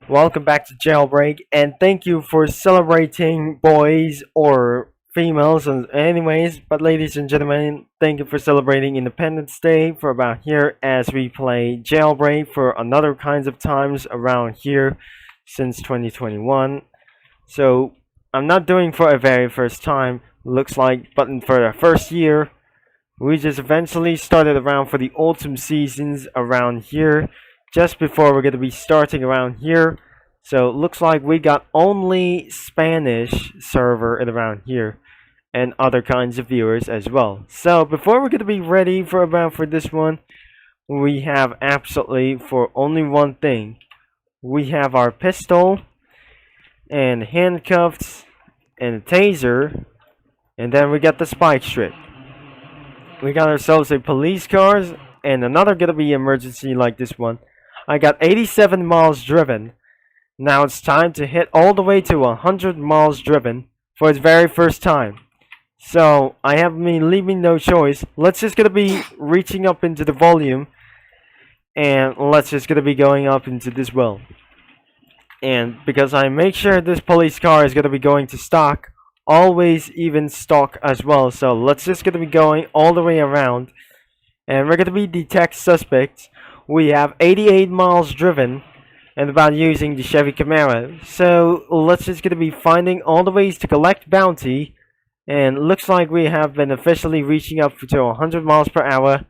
Welcome back to Jailbreak, and thank you for celebrating boys or females, and anyways. But ladies and gentlemen, thank you for celebrating Independence Day for about here as we play Jailbreak for another kinds of times around here since 2021. So I'm not doing for a very first time. Looks like, but for the first year, we just eventually started around for the autumn seasons around here, just before we're going to be starting around here. So it looks like we got only Spanish server in around here and other kinds of viewers as well. So before we're going to be ready for about for this one, we have absolutely for only one thing. We have our pistol and handcuffs and a taser, and then we got the spike strip. We got ourselves a police cars and another gonna be emergency like this one. I got 87 miles driven. Now it's time to hit all the way to 100 miles driven for its very first time. So I have me leaving no choice. Let's just gonna be reaching up into the volume, and let's just gonna be going up into this well. And because I make sure this police car is gonna be going to stock, always even stock as well. So let's just gonna be going all the way around, and we're gonna be detect suspects. We have 88 miles driven and about using the Chevy Camaro. So let's just gonna be finding all the ways to collect bounty, and looks like we have been officially reaching up to 100 miles per hour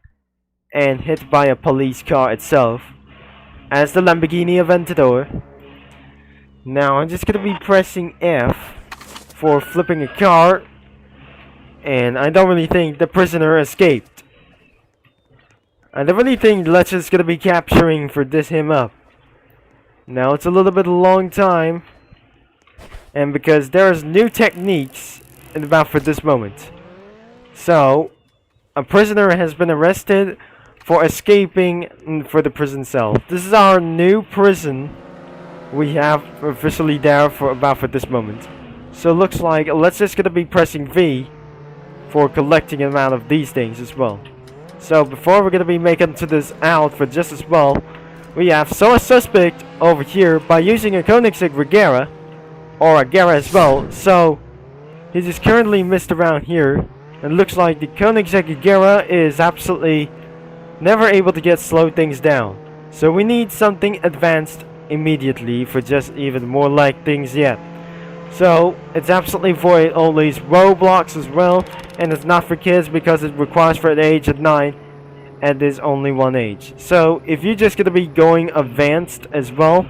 and hit by a police car itself as the Lamborghini Aventador. Now I'm just gonna be pressing F for flipping a car, and I don't really think the prisoner escaped. I don't really think let's just gonna be capturing for this him up. Now it's a little bit long time, and because there's new techniques in about for this moment. So a prisoner has been arrested for escaping for the prison cell. This is our new prison we have officially there for about for this moment. So looks like let's just gonna be pressing V for collecting an amount of these things as well. So before we're gonna be making to this out for just as well, we have saw a suspect over here by using a Koenigsegg Regera or a Gera as well. So he is currently missed around here, and looks like the Koenigsegg Regera is absolutely never able to get slow things down. So we need something advanced immediately for just even more like things yet. So it's absolutely for all these Roblox as well, and it's not for kids because it requires for the age of 9, and there's only one age. So if you're just gonna be going advanced as well,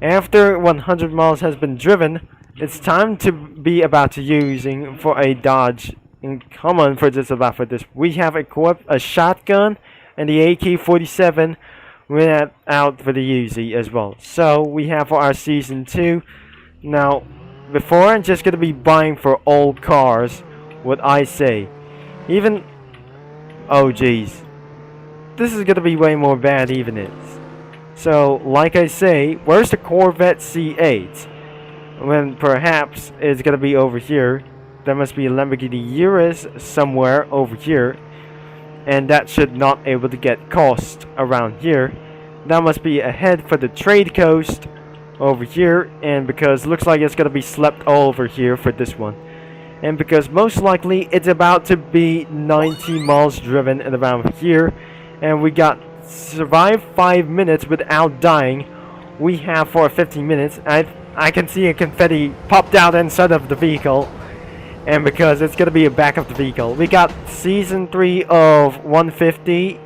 after 100 miles has been driven, it's time to be about to using for a Dodge in common for just about for this. We have equipped a shotgun and the AK-47 went out for the Uzi as well. So we have for our season 2. Now before I'm just gonna be buying for old cars, what I say, even, oh geez, this is gonna be way more bad even is. So like I say, where's the Corvette C8? When perhaps it's gonna be over here. There must be a Lamborghini Urus somewhere over here, and that should not able to get cost around here. That must be ahead for the trade coast over here, and because looks like it's gonna be slept all over here for this one, and because most likely it's about to be 90 miles driven and around here, and we got survive 5 minutes without dying. We have for 15 minutes. I can see a confetti popped out inside of the vehicle, and because it's gonna be a back of the vehicle. We got season 3 of 150,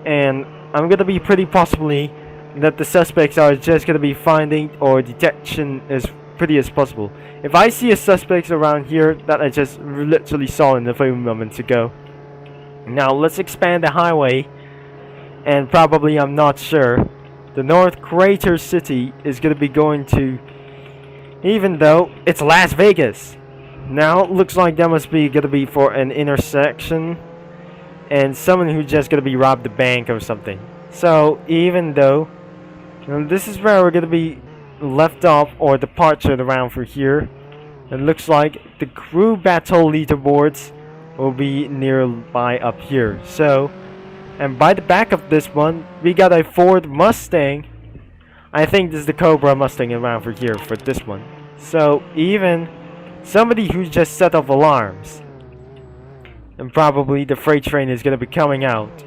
and I'm gonna be pretty possibly that the suspects are just gonna be finding or detection as pretty as possible. If I see a suspect around here that I just literally saw in a few moments ago. Now let's expand the highway, and probably I'm not sure. The North Crater City is gonna be going to, even though it's Las Vegas. Now it looks like that must be gonna be for an intersection and someone who just gonna be robbed the bank or something. So even though this is where we're gonna be left off or departed around for here, it looks like the crew battle leaderboards will be nearby up here. So, and by the back of this one we got a Ford Mustang I think this is the Cobra Mustang around for here for this one. So even somebody who just set off alarms, and probably the freight train is going to be coming out.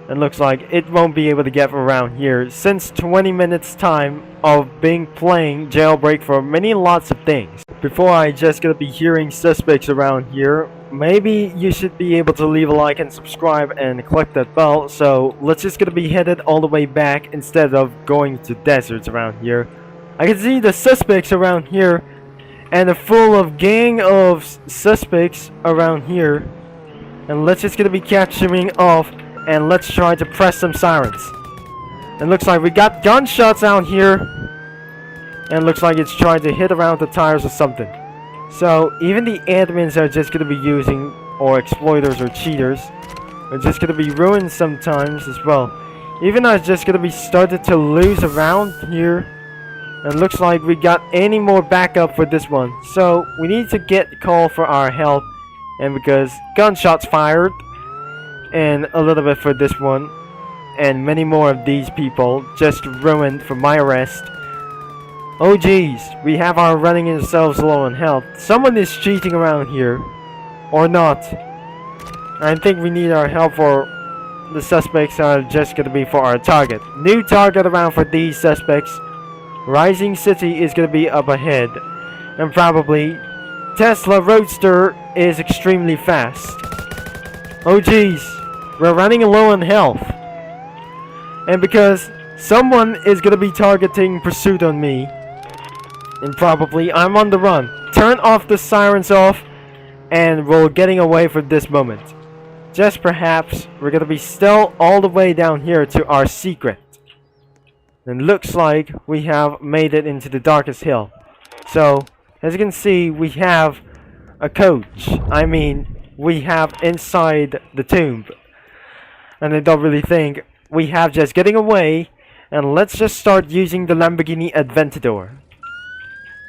And looks like it won't be able to get around here since 20 minutes time of being playing Jailbreak for many lots of things. Before I just gonna be hearing suspects around here, maybe you should be able to leave a like and subscribe and click that bell. So let's just gonna be headed all the way back instead of going to deserts around here. I can see the suspects around here and a full of gang of suspects around here. And let's just gonna be capturing off. And let's try to press some sirens. And looks like we got gunshots out here. And looks like it's trying to hit around the tires or something. So even the admins are just going to be using, or exploiters or cheaters, are just going to be ruined sometimes as well. Even are just going to be started to lose around here. And looks like we got any more backup for this one. So we need to get call for our help. And because gunshots fired. And a little bit for this one, and many more of these people just ruined for my arrest. Oh geez, we have our running ourselves low on health. Someone is cheating around here, or not. I think we need our help, for the suspects are just gonna be for our target. New target around for these suspects. Rising City is gonna be up ahead, and probably Tesla Roadster is extremely fast. Oh geez. We're running low on health. And because someone is going to be targeting pursuit on me. And probably I'm on the run. Turn off the sirens off. And we're getting away for this moment. Just perhaps we're going to be still all the way down here to our secret. And looks like we have made it into the darkest hill. So as you can see, we have a coach. I mean, we have inside the tomb. And I don't really think we have just getting away. And let's just start using the Lamborghini Aventador.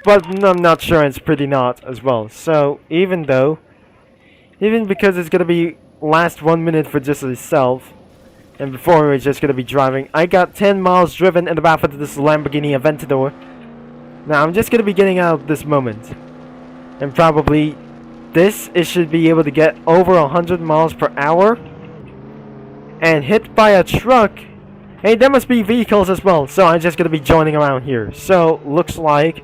But I'm not sure, it's pretty not as well. So even because it's gonna be last 1 minute for just itself, and before we're just gonna be driving, I got 10 miles driven in the back of this Lamborghini Aventador. Now I'm just gonna be getting out this moment. And probably it should be able to get over 100 miles per hour. And hit by a truck. Hey, there must be vehicles as well. So I'm just going to be joining around here. So looks like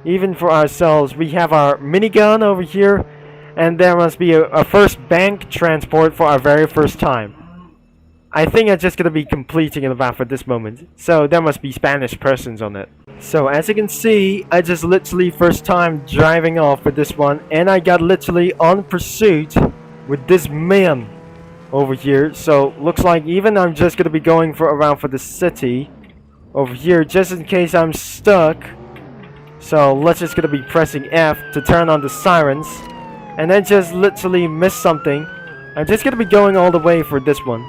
even for ourselves, we have our minigun over here. And there must be a first bank transport for our very first time. I think I'm just going to be completing in the map at this moment. So there must be Spanish persons on it. So as you can see, I just literally first time driving off with this one. And I got literally on pursuit with this man over here. So looks like even I'm just gonna be going around for the city over here just in case I'm stuck. So let's just gonna be pressing F to turn on the sirens, and then just literally miss something. I'm just gonna be going all the way for this one,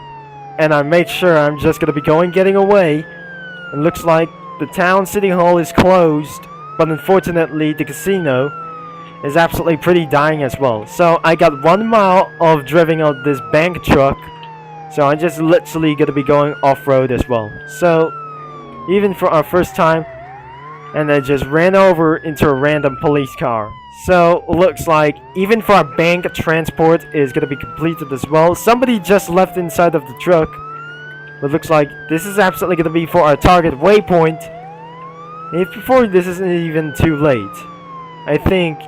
and I make sure I'm just gonna be getting away. It looks like the town city hall is closed, but unfortunately the casino is absolutely pretty dying as well. So I got 1 mile of driving on this bank truck. So I'm just literally gonna be going off-road as well. So even for our first time, and I just ran over into a random police car. So looks like even for our bank transport is gonna be completed as well. Somebody just left inside of the truck. But looks like this is absolutely gonna be for our target waypoint. If before this isn't even too late. I think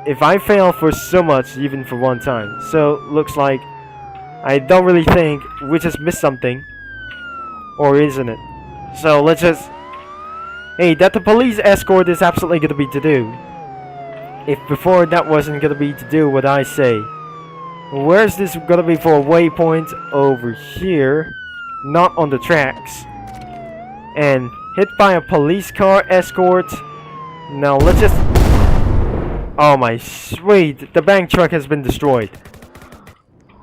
if I fail for so much, even for one time. So looks like I don't really think we just missed something. Or isn't it? So let's just... Hey, that the police escort is absolutely gonna be to do. If before that wasn't gonna be to do what I say. Where's this gonna be for a waypoint? Over here. Not on the tracks. And hit by a police car escort. Now let's just... Oh my sweet, the bank truck has been destroyed.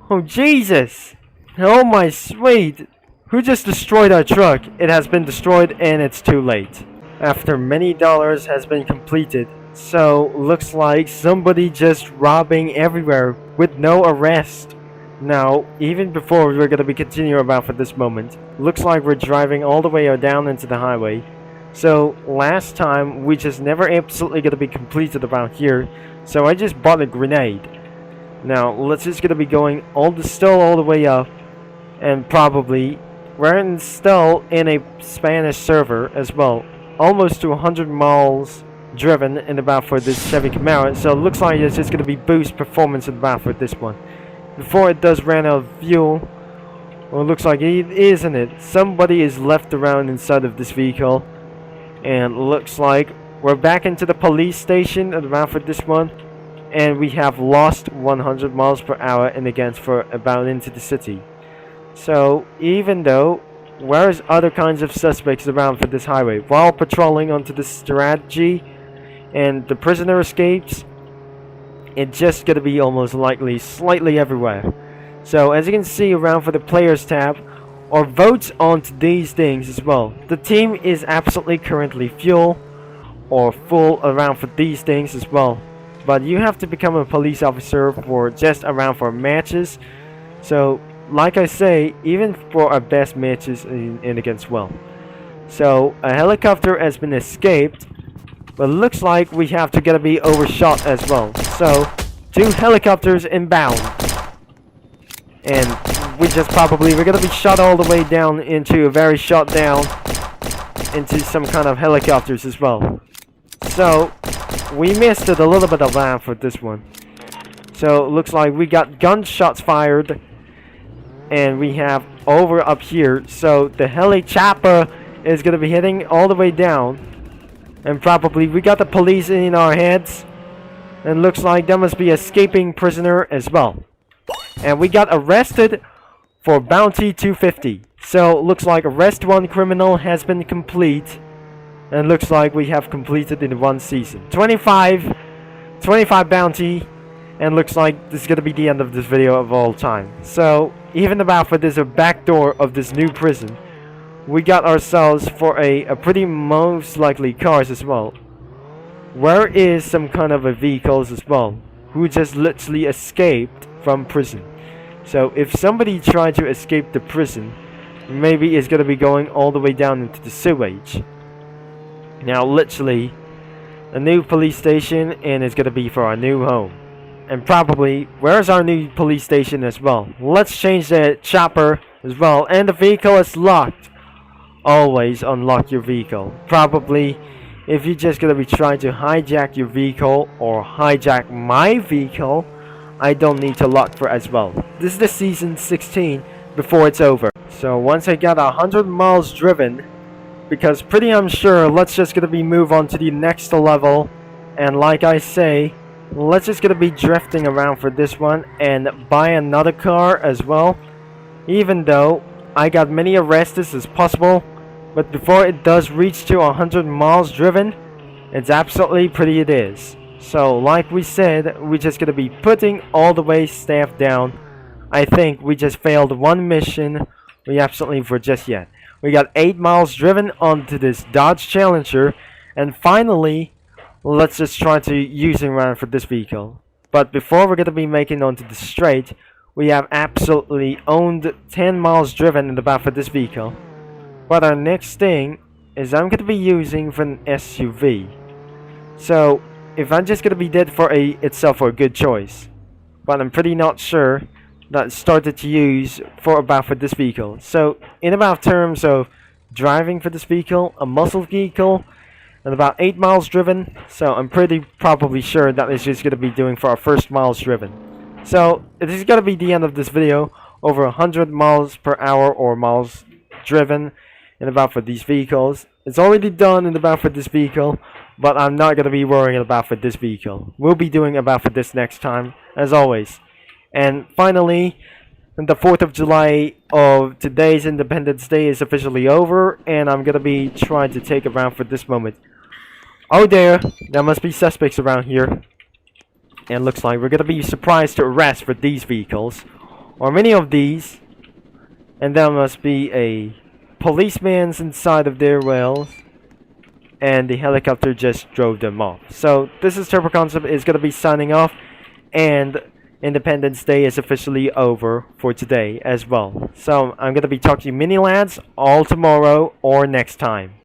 Oh Jesus! Oh my sweet! Who just destroyed our truck? It has been destroyed and it's too late. After many dollars has been completed. So looks like somebody just robbing everywhere with no arrest. Now, even before we're gonna be continuing about for this moment, Looks like we're driving all the way down into the highway. So last time we just never absolutely gonna be completed around here. So I just bought a grenade. Now let's just gonna be going still all the way up, and probably we're still in a Spanish server as well, almost to 100 miles driven in about for this Chevy Camaro. So it looks like it's just gonna be boost performance in about for this one. Before it does run out of fuel, well, it looks like it isn't it. Somebody is left around inside of this vehicle, and looks like we're back into the police station around for this one. And we have lost 100 miles per hour and against for about into the city. So even though where's other kinds of suspects around for this highway while patrolling onto this strategy and the prisoner escapes, it's just gonna be almost likely slightly everywhere. So as you can see around for the players tab or votes onto these things as well, the team is absolutely currently full around for these things as well. But you have to become a police officer for just around for matches. So, like I say, even for our best matches in against well. So, a helicopter has been escaped, but looks like we have to gonna be overshot as well. So, 2 helicopters inbound. And we're gonna be shot all the way down into a very shot down into some kind of helicopters as well. So, we missed it a little bit around for this one. So it looks like we got gunshots fired, and we have over up here. So the heli chopper is gonna be hitting all the way down, and probably we got the police in our heads, and looks like there must be escaping prisoner as well. And we got arrested for bounty 250. So it looks like arrest 1 criminal has been complete. And looks like we have completed in 1 season. 25 bounty, and looks like this is gonna be the end of this video of all time. So even about for this back door of this new prison, we got ourselves for a pretty most likely cars as well. Where is some kind of a vehicles as well, who just literally escaped from prison. So if somebody tried to escape the prison, maybe it's gonna be going all the way down into the sewage. Now literally a new police station, and it's gonna be for our new home. And probably where's our new police station as well. Let's change the chopper as well, and the vehicle is locked. Always unlock your vehicle. Probably if you're just gonna be trying to hijack your vehicle or hijack my vehicle, I don't need to lock for as well. This is the season 16 before it's over. So once I got 100 miles driven, because pretty I'm sure, let's just gonna be move on to the next level. And like I say, let's just gonna be drifting around for this one and buy another car as well. Even though I got many arrests as possible, but before it does reach to 100 miles driven, it's absolutely pretty it is. So like we said, we're just gonna be putting all the way staff down. I think we just failed 1 mission. We absolutely for just yet. We got 8 miles driven onto this Dodge Challenger, and finally, let's just try to using around for this vehicle. But before we're gonna be making onto the straight, we have absolutely owned 10 miles driven in the back for this vehicle. But our next thing is I'm gonna be using for an SUV. So if I'm just gonna be dead for itself for a good choice, but I'm pretty not sure that started to use for about for this vehicle. So in about terms of driving for this vehicle, a muscle vehicle, and about 8 miles driven, so I'm pretty probably sure that is just gonna be doing for our first miles driven. So this is gonna be the end of this video. Over 100 miles per hour or miles driven in about for these vehicles. It's already done in about for this vehicle, but I'm not gonna be worrying about for this vehicle. We'll be doing about for this next time, as always. And finally, the 4th of July of today's Independence Day is officially over, and I'm gonna be trying to take around for this moment. Oh there must be suspects around here. And looks like we're gonna be surprised to arrest for these vehicles, or many of these. And there must be a policeman's inside of their wells, and the helicopter just drove them off. So this is Turbo Concept is gonna be signing off, and Independence Day is officially over for today as well. So I'm gonna be talking to you mini lads all tomorrow or next time.